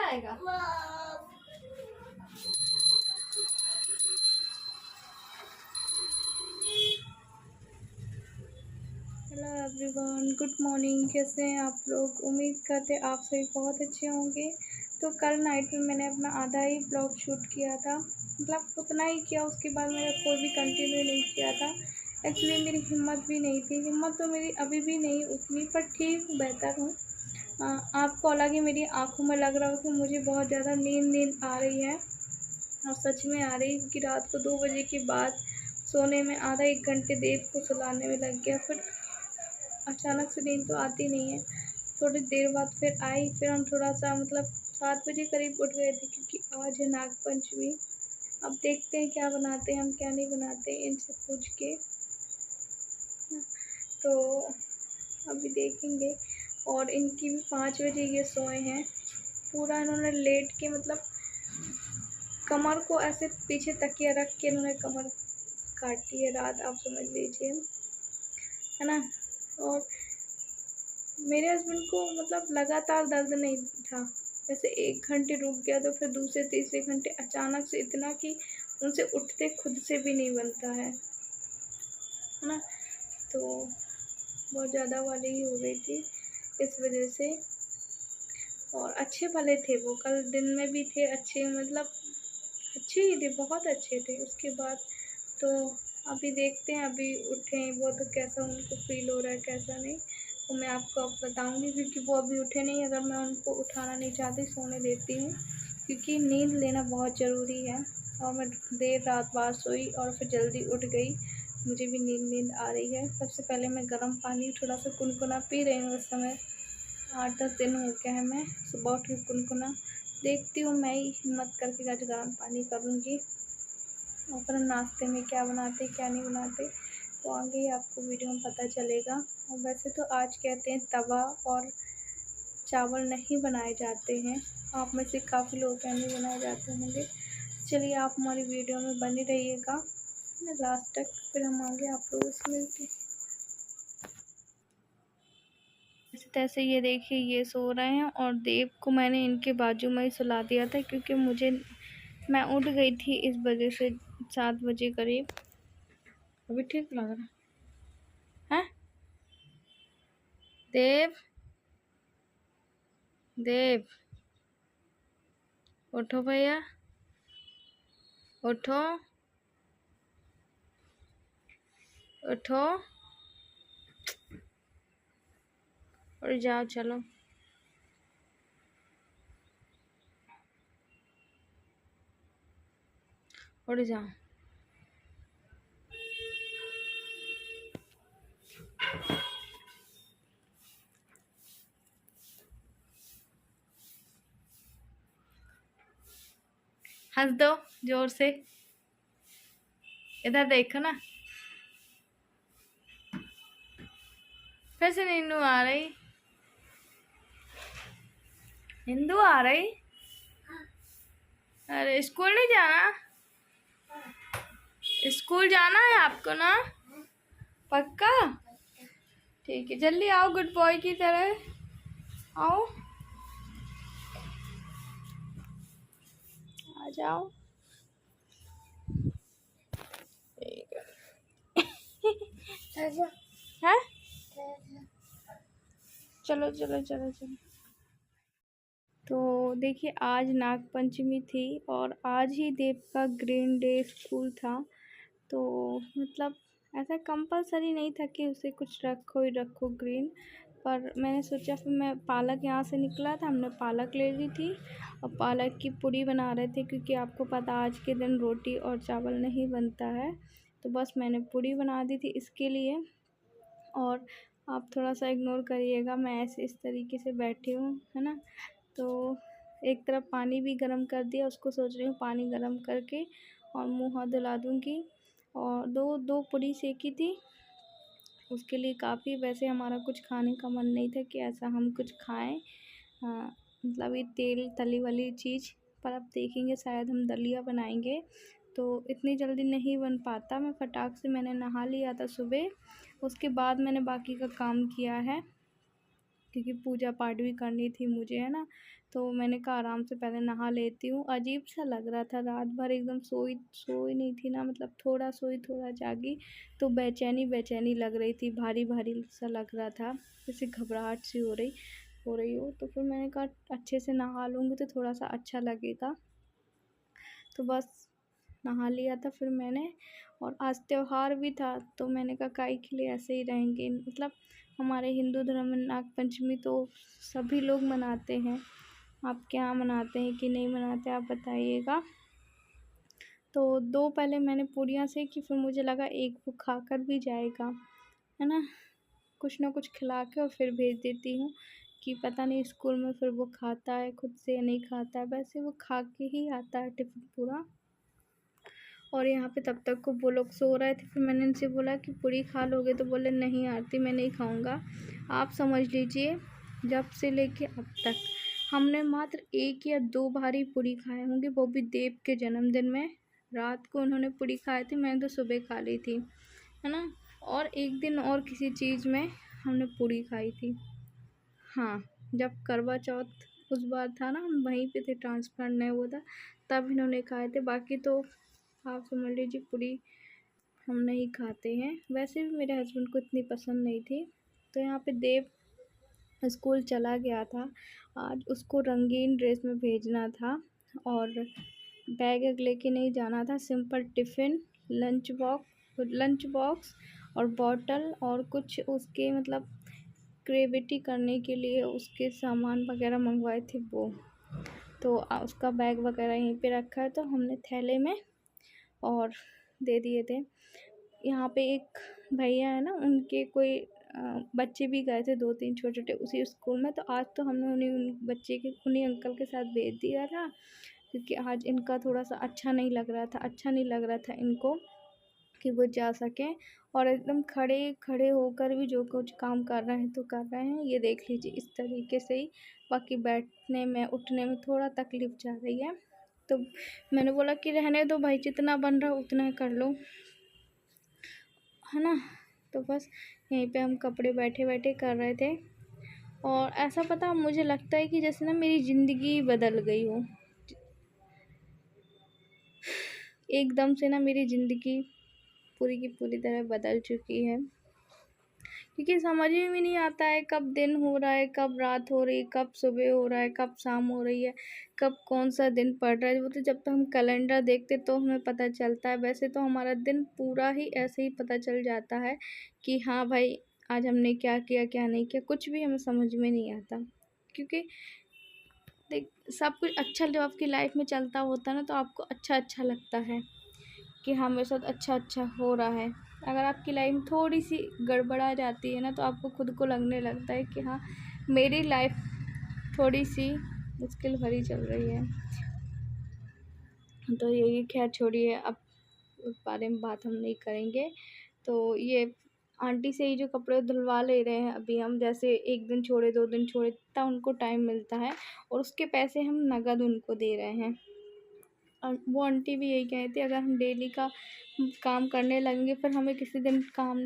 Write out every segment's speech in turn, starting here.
जाएगा। Hello everyone, good morning. कैसे हैं आप लोग? उम्मीद करते आप सभी बहुत अच्छे होंगे। तो कल नाइट में मैंने अपना आधा ही ब्लॉग शूट किया था, मतलब उतना ही किया। उसके बाद मेरा कोई भी कंटिन्यू नहीं किया था। एक्चुअली मेरी हिम्मत भी नहीं थी। हिम्मत तो मेरी अभी भी नहीं उतनी, पर ठीक बेहतर हूँ। आपको हालांकि मेरी आंखों में लग रहा हो कि मुझे बहुत ज़्यादा नींद आ रही है, और सच में आ रही है, क्योंकि रात को 2 बजे के बाद सोने में आधा 1 घंटे देर को सुलाने में लग गया। फिर अचानक से नींद तो आती नहीं है। थोड़ी देर बाद फिर आई। फिर हम थोड़ा सा मतलब 7 बजे करीब उठ गए थे, क्योंकि आज है नाग पंचमी। अब देखते हैं क्या बनाते हैं हम, क्या नहीं बनाते, इनसे पूछ के। तो अभी देखेंगे। और इनकी भी 5 बजे ये सोए हैं। पूरा इन्होंने लेट के, मतलब कमर को ऐसे पीछे तकिया रख के इन्होंने कमर काटी है रात, आप समझ लीजिए, है ना। और मेरे हस्बैंड को मतलब लगातार दर्द नहीं था। जैसे 1 घंटे रुक गया तो फिर दूसरे तीसरे घंटे अचानक से इतना कि उनसे उठते खुद से भी नहीं बनता है ना। तो बहुत ज़्यादा वाली ही हो गई थी इस वजह से। और अच्छे भले थे वो, कल दिन में भी थे अच्छे, मतलब अच्छे ही थे, बहुत अच्छे थे। उसके बाद तो अभी देखते हैं, अभी उठे वो तो कैसा उनको फील हो रहा है कैसा नहीं, तो मैं आपको अब बताऊंगी। क्योंकि वो अभी उठे नहीं, अगर मैं उनको उठाना नहीं चाहती, सोने देती हूँ, क्योंकि नींद लेना बहुत ज़रूरी है। और मैं देर रात बाद सोई और फिर जल्दी उठ गई, मुझे भी नींद आ रही है। सबसे पहले मैं गर्म पानी थोड़ा सा गुनगुना पी रही हूँ। इस समय 8-10 दिन हो गया है, मैं सुबह उठ के गुनगुना। देखती हूँ मैं ही हिम्मत करके आज गर्म पानी करूँगी। और फिर नाश्ते में क्या बनाते क्या नहीं बनाते तो आगे ही आपको वीडियो में पता चलेगा। और वैसे तो आज कहते हैं तवा और चावल नहीं बनाए जाते हैं, आप में से काफ़ी लोग क्या नहीं बनाए जाते होंगे। चलिए आप हमारी वीडियो में बने रहिएगा लास्ट तक, फिर हम आगे आप लोगों से मिलते हैं। जैसे तैसे ये देखिए ये सो रहे हैं, और देव को मैंने इनके बाजू में ही सुला दिया था, क्योंकि मैं उठ गई थी इस वजह से 7 बजे करीब। अभी ठीक लग रहा है देव? देव उठो भैया, उठो उठो और जाओ, चलो उठ जाओ। हंस दो जोर से, इधर देखो ना। फिर से नींदू आ रही, नींदू आ रही। अरे स्कूल नहीं जाना? स्कूल जाना है आपको ना? पक्का? ठीक है, जल्दी आओ, गुड बॉय की तरह आओ, आ जाओ। है चलो चलो चलो चलो। तो देखिए आज नाग पंचमी थी, और आज ही देव का ग्रीन डे स्कूल था। तो मतलब ऐसा कंपलसरी नहीं था कि उसे कुछ रखो ही रखो ग्रीन, पर मैंने सोचा। फिर मैं पालक यहाँ से निकला था, हमने पालक ले ली थी और पालक की पूड़ी बना रहे थे, क्योंकि आपको पता आज के दिन रोटी और चावल नहीं बनता है। तो बस मैंने पूड़ी बना दी थी इसके लिए। और आप थोड़ा सा इग्नोर करिएगा, मैं ऐसे इस तरीके से बैठी हूँ, है ना। तो एक तरफ पानी भी गर्म कर दिया, उसको सोच रही हूँ पानी गर्म करके और मुँह हाथ धुला दूँगी। और दो पूड़ी सेकी थी, उसके लिए काफ़ी। वैसे हमारा कुछ खाने का मन नहीं था कि ऐसा हम कुछ खाएं, मतलब ये तेल तली वाली चीज़। पर अब देखेंगे, शायद हम दलिया बनाएंगे, तो इतनी जल्दी नहीं बन पाता। मैं फटाक से मैंने नहा लिया था सुबह, उसके बाद मैंने बाकी का काम किया है। क्योंकि पूजा पाठ भी करनी थी मुझे, है ना। तो मैंने कहा आराम से पहले नहा लेती हूँ। अजीब सा लग रहा था, रात भर एकदम सोई नहीं थी ना, मतलब थोड़ा सोई थोड़ा जागी, तो बेचैनी बेचैनी लग रही थी, भारी भारी सा लग रहा था, जैसे घबराहट सी हो रही हो। तो फिर मैंने कहा अच्छे से नहा लूँगी तो थोड़ा सा अच्छा लगेगा, तो बस नहा लिया था फिर मैंने। और आज त्योहार भी था, तो मैंने कहा काहे के लिए ऐसे ही रहेंगे, मतलब हमारे हिंदू धर्म में नाग पंचमी तो सभी लोग मनाते हैं। आपके यहाँ मनाते हैं कि नहीं मनाते, आप बताइएगा। तो 2 पहले मैंने पूरियाँ सेंकी, फिर मुझे लगा एक वो खाकर भी जाएगा, है ना। कुछ ना कुछ खिला के और फिर भेज देती हूँ, कि पता नहीं स्कूल में फिर वो खाता है खुद से या नहीं खाता है। वैसे वो खा के ही आता है टिफ़िन पूरा। और यहाँ पे तब तक को वो लोग सो रहे थे, फिर मैंने इनसे बोला कि पूरी खा लोगे, तो बोले नहीं आरती मैं नहीं खाऊंगा। आप समझ लीजिए जब से लेके अब तक हमने मात्र 1 या 2 बार ही पूरी खाए होंगे, वो भी देव के जन्मदिन में। रात को उन्होंने पूरी खाई थी, मैंने तो सुबह खा ली थी, है ना। और एक दिन और किसी चीज़ में हमने पूरी खाई थी, हाँ, जब करवा चौथ उस बार था ना, हम वहीं पे थे, ट्रांसप्लांट नहीं हुआ था, तब इन्होंने खाए थे। बाकी तो आप समझ लीजिए पूरी हम नहीं खाते हैं। वैसे भी मेरे हस्बैंड को इतनी पसंद नहीं थी। तो यहाँ पे देव स्कूल चला गया था, आज उसको रंगीन ड्रेस में भेजना था और बैग लेके नहीं जाना था, सिंपल टिफ़िन, लंच बॉक्स और बॉटल और कुछ उसके मतलब क्रेविटी करने के लिए उसके सामान वगैरह मंगवाए थे वो। तो उसका बैग वगैरह यहीं पे रखा है, तो हमने थैले में और दे दिए थे। यहाँ पे एक भैया है ना, उनके कोई बच्चे भी गए थे 2-3 छोटे-छोटे उसी स्कूल में, तो आज तो हमने उन्हीं अंकल के साथ भेज दिया था, क्योंकि आज इनका थोड़ा-सा अच्छा नहीं लग रहा था इनको कि वो जा सकें। और एकदम खड़े होकर भी जो कुछ काम कर रहे हैं तो कर रहे हैं, ये देख लीजिए इस तरीके से ही। बाकी बैठने में उठने में थोड़ा तकलीफ़ जा रही है, तो मैंने बोला कि रहने दो भाई, जितना बन रहा है उतना कर लो, है ना। तो बस यहीं पे हम कपड़े बैठे-बैठे कर रहे थे। और ऐसा पता मुझे लगता है कि जैसे ना मेरी ज़िंदगी बदल गई हो, एकदम से ना मेरी ज़िंदगी पूरी की पूरी तरह बदल चुकी है। क्योंकि समझ में भी नहीं आता है कब दिन हो रहा है, कब रात हो रही है, कब सुबह हो रहा है, कब शाम हो रही है, कब कौन सा दिन पड़ रहा है। वो तो जब तक हम कैलेंडर देखते तो हमें पता चलता है, वैसे तो हमारा दिन पूरा ही ऐसे ही पता चल जाता है कि हाँ भाई आज हमने क्या किया क्या नहीं किया, कुछ भी हमें समझ में नहीं आता। क्योंकि देख सब कुछ अच्छा जब आपकी लाइफ में चलता होता है ना, तो आपको अच्छा लगता है कि हाँ मेरे साथ अच्छा हो रहा है। अगर आपकी लाइफ थोड़ी सी गड़बड़ा जाती है ना, तो आपको खुद को लगने लगता है कि हाँ मेरी लाइफ थोड़ी सी मुश्किल भरी चल रही है। तो ये खैर छोड़िए, अब उस बारे में बात हम नहीं करेंगे। तो ये आंटी से ही जो कपड़े धुलवा ले रहे हैं अभी हम, जैसे 1 दिन छोड़े 2 दिन छोड़े, जितना उनको टाइम मिलता है, और उसके पैसे हम नगद उनको दे रहे हैं। और वो आंटी भी यही कही थी, अगर हम डेली का काम करने लगेंगे, फिर हमें किसी दिन काम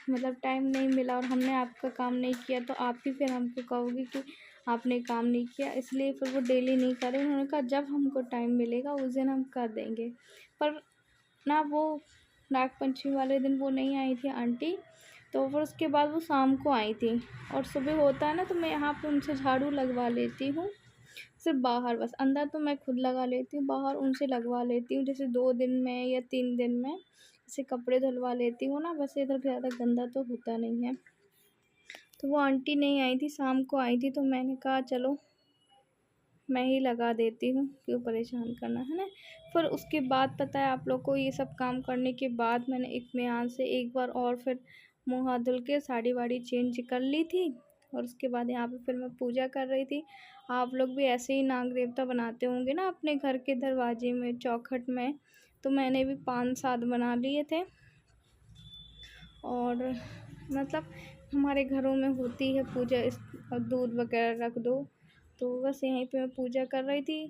मतलब टाइम नहीं मिला और हमने आपका काम नहीं किया, तो आप ही फिर हमको कहोगे कि आपने काम नहीं किया, इसलिए फिर वो डेली नहीं करे। उन्होंने कहा जब हमको टाइम मिलेगा उस दिन हम कर देंगे। पर ना वो नागपंचमी वाले दिन वो नहीं आई थी आंटी, तो फिर उसके बाद वो शाम को आई थी। और सुबह होता है ना, तो मैं यहाँ पे उनसे झाड़ू लगवा लेती हूँ, सिर्फ बाहर, बस अंदर तो मैं खुद लगा लेती हूँ, बाहर उनसे लगवा लेती हूँ, जैसे 2 दिन में या 3 दिन में जैसे कपड़े धुलवा लेती हूँ ना। वैसे इधर ज़्यादा गंदा तो होता नहीं है। तो वो आंटी नहीं आई थी, शाम को आई थी, तो मैंने कहा चलो मैं ही लगा देती हूँ, क्यों परेशान करना, है ना। फिर उसके बाद पता है आप लोग को, ये सब काम करने के बाद मैंने इत्मीनान से एक बार और फिर मुँह हाथ धुल के साड़ी वाड़ी चेंज कर ली थी। और उसके बाद यहाँ पे फिर मैं पूजा कर रही थी। आप लोग भी ऐसे ही नाग देवता बनाते होंगे ना अपने घर के दरवाजे में, चौखट में, तो मैंने भी 5-7 बना लिए थे। और मतलब हमारे घरों में होती है पूजा, इस और दूध वगैरह रख दो। तो बस यहीं पे मैं पूजा कर रही थी।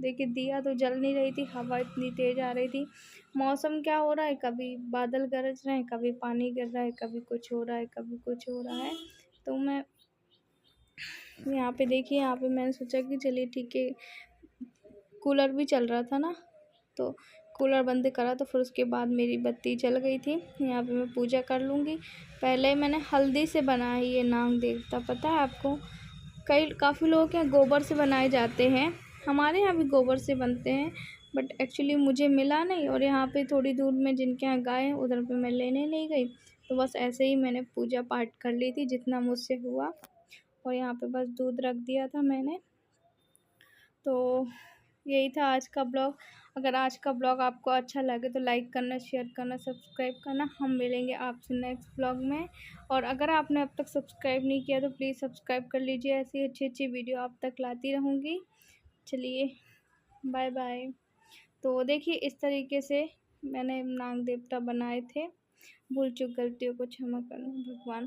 देखिए दिया तो जल नहीं रही थी, हवा इतनी तेज़ आ रही थी। मौसम क्या हो रहा है, कभी बादल गरज रहे हैं, कभी पानी गिर रहा है, कभी कुछ हो रहा है, कभी कुछ हो रहा है। तो मैं यहाँ पे देखिए, यहाँ पे मैंने सोचा कि चलिए ठीक है, कूलर भी चल रहा था ना, तो कूलर बंद करा तो फिर उसके बाद मेरी बत्ती जल गई थी। यहाँ पे मैं पूजा कर लूँगी। पहले मैंने हल्दी से बनाया ये नाग देवता, पता है आपको? काफ़ी लोगों के यहाँ गोबर से बनाए जाते हैं, हमारे यहाँ भी गोबर से बनते हैं, बट एक्चुअली मुझे मिला नहीं, और यहाँ पे थोड़ी दूर में जिनके यहाँ गाय है उधर पे मैं लेने नहीं गई, तो बस ऐसे ही मैंने पूजा पाठ कर ली थी जितना मुझसे हुआ। और यहाँ पे बस दूध रख दिया था मैंने। तो यही था आज का ब्लॉग। अगर आज का ब्लॉग आपको अच्छा लगे तो लाइक करना, शेयर करना, सब्सक्राइब करना। हम मिलेंगे आपसे नेक्स्ट ब्लॉग में। और अगर आपने अब तक सब्सक्राइब नहीं किया तो प्लीज़ सब्सक्राइब कर लीजिए, ऐसी अच्छी अच्छी वीडियो आप तक लाती रहूँगी। चलिए, बाय बाय। तो देखिए, इस तरीके से मैंने नाग देवता बनाए थे। भूल चूक गलतियों को क्षमा करना भगवान।